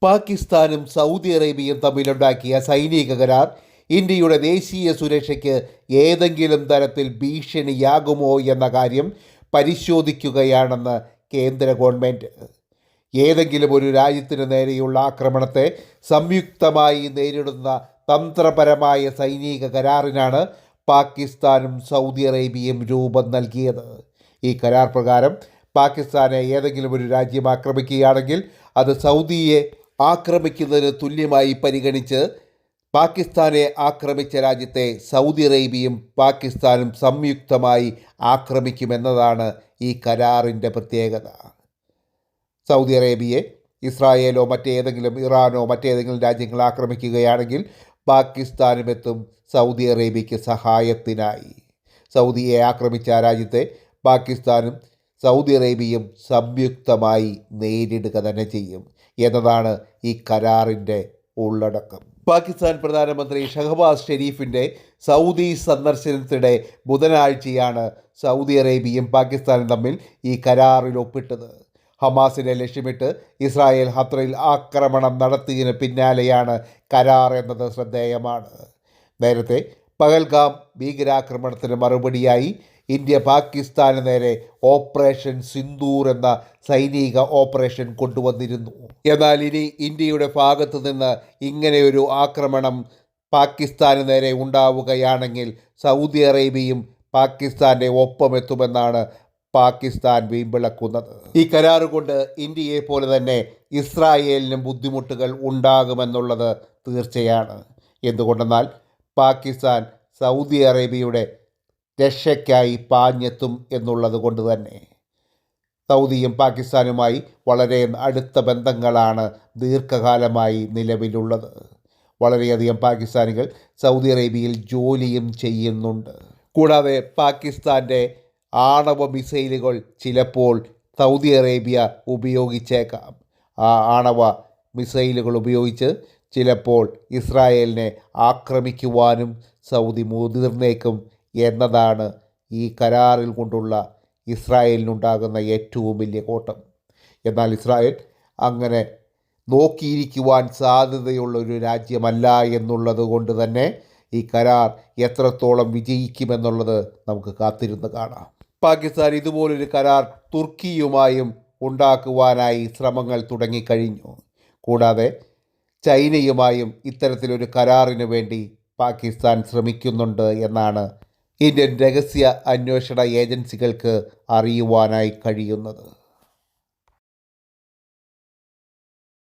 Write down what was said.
പാകിസ്ഥാനും സൗദി അറേബ്യയും തമ്മിലുണ്ടാക്കിയ സൈനിക കരാർ ഇന്ത്യയുടെ ദേശീയ സുരക്ഷയ്ക്ക് ഏതെങ്കിലും തരത്തിൽ ഭീഷണിയാകുമോ എന്ന കാര്യം പരിശോധിക്കുകയാണെന്ന് കേന്ദ്ര ഗവൺമെൻറ്. ഏതെങ്കിലും ഒരു രാജ്യത്തിന് നേരെയുള്ള ആക്രമണത്തെ സംയുക്തമായി നേരിടുന്ന തന്ത്രപരമായ സൈനിക കരാറിനാണ് പാകിസ്ഥാനും സൗദി അറേബ്യയും രൂപം നൽകിയത്. ഈ കരാർ പ്രകാരം പാകിസ്ഥാനെ ഏതെങ്കിലും ഒരു രാജ്യം ആക്രമിക്കുകയാണെങ്കിൽ അത് സൗദിയെ ആക്രമിക്കുന്നതിന് തുല്യമായി പരിഗണിച്ച് പാകിസ്ഥാനെ ആക്രമിച്ച രാജ്യത്തെ സൗദി അറേബ്യയും പാകിസ്ഥാനും സംയുക്തമായി ആക്രമിക്കുമെന്നതാണ് ഈ കരാറിൻ്റെ പ്രത്യേകത. സൗദി അറേബ്യയെ ഇസ്രായേലോ മറ്റേതെങ്കിലും ഇറാനോ മറ്റേതെങ്കിലും രാജ്യങ്ങൾ ആക്രമിക്കുകയാണെങ്കിൽ പാകിസ്ഥാനും എത്തും സൗദി അറേബ്യയ്ക്ക് സഹായത്തിനായി. സൗദിയെ ആക്രമിച്ച രാജ്യത്തെ പാകിസ്ഥാനും സൗദി അറേബ്യയും സംയുക്തമായി നേരിടുക തന്നെ ചെയ്യും എന്നതാണ് ഈ കരാറിൻ്റെ ഉള്ളടക്കം. പാകിസ്ഥാൻ പ്രധാനമന്ത്രി ഷഹബാസ് ഷെരീഫിൻ്റെ സൗദി സന്ദർശനത്തിനിടെ ബുധനാഴ്ചയാണ് സൗദി അറേബ്യയും പാകിസ്ഥാനും തമ്മിൽ ഈ കരാറിൽ ഒപ്പിട്ടത്. ഹമാസിനെ ലക്ഷ്യമിട്ട് ഇസ്രായേൽ ഹത്രയിൽ ആക്രമണം നടത്തിയതിന് പിന്നാലെയാണ് കരാർ എന്നത് ശ്രദ്ധേയമാണ്. നേരത്തെ പഹൽഗാം ഭീകരാക്രമണത്തിന് മറുപടിയായി ഇന്ത്യ പാകിസ്ഥാന് നേരെ ഓപ്പറേഷൻ സിന്ദൂർ എന്ന സൈനിക ഓപ്പറേഷൻ കൊണ്ടുവന്നിരുന്നു. എന്നാൽ ഇനി ഇന്ത്യയുടെ ഭാഗത്തു നിന്ന് ഇങ്ങനെയൊരു ആക്രമണം പാകിസ്ഥാന് നേരെ ഉണ്ടാവുകയാണെങ്കിൽ സൗദി അറേബ്യയും പാകിസ്ഥാൻ്റെ ഒപ്പമെത്തുമെന്നാണ് പാകിസ്ഥാൻ വീമ്പിളക്കുന്നത്. ഈ കരാർ കൊണ്ട് ഇന്ത്യയെ പോലെ തന്നെ ഇസ്രായേലിനും ബുദ്ധിമുട്ടുകൾ ഉണ്ടാകുമെന്നുള്ളത് തീർച്ചയാണ്. എന്തുകൊണ്ടെന്നാൽ പാകിസ്ഥാൻ സൗദി അറേബ്യയുടെ രക്ഷയ്ക്കായി പാഞ്ഞെത്തും എന്നുള്ളത് കൊണ്ട് തന്നെ. സൗദിയും പാകിസ്ഥാനുമായി വളരെ അടുത്ത ബന്ധങ്ങളാണ് ദീർഘകാലമായി നിലവിലുള്ളത്. വളരെയധികം പാകിസ്ഥാനികൾ സൗദി അറേബ്യയിൽ ജോലിയും ചെയ്യുന്നുണ്ട്. കൂടാതെ പാകിസ്ഥാൻ്റെ ആണവ മിസൈലുകൾ ചിലപ്പോൾ സൗദി അറേബ്യ ഉപയോഗിച്ചേക്കാം. ആ ആണവ മിസൈലുകൾ ഉപയോഗിച്ച് ചിലപ്പോൾ ഇസ്രായേലിനെ ആക്രമിക്കുവാനും സൗദി മുതിർന്നേക്കും എന്നതാണ് ഈ കരാറിൽ കൊണ്ടുള്ള ഇസ്രായേലിനുണ്ടാകുന്ന ഏറ്റവും വലിയ കോട്ടം. എന്നാൽ ഇസ്രായേൽ അങ്ങനെ നോക്കിയിരിക്കുവാൻ സാധ്യതയുള്ള ഒരു രാജ്യമല്ല എന്നുള്ളത് കൊണ്ട് തന്നെ ഈ കരാർ എത്രത്തോളം വിജയിക്കുമെന്നുള്ളത് നമുക്ക് കാത്തിരുന്ന് കാണാം. പാകിസ്ഥാൻ ഇതുപോലൊരു കരാർ തുർക്കിയുമായും ഉണ്ടാക്കുവാനായി ശ്രമങ്ങൾ തുടങ്ങിക്കഴിഞ്ഞു. കൂടാതെ ചൈനയുമായും ഇത്തരത്തിലൊരു കരാറിന് വേണ്ടി പാകിസ്ഥാൻ ശ്രമിക്കുന്നുണ്ട് എന്നാണ് ഇന്ത്യൻ രഹസ്യ അന്വേഷണ ഏജൻസികൾക്ക് അറിയുവാനായി കഴിയുന്നത്.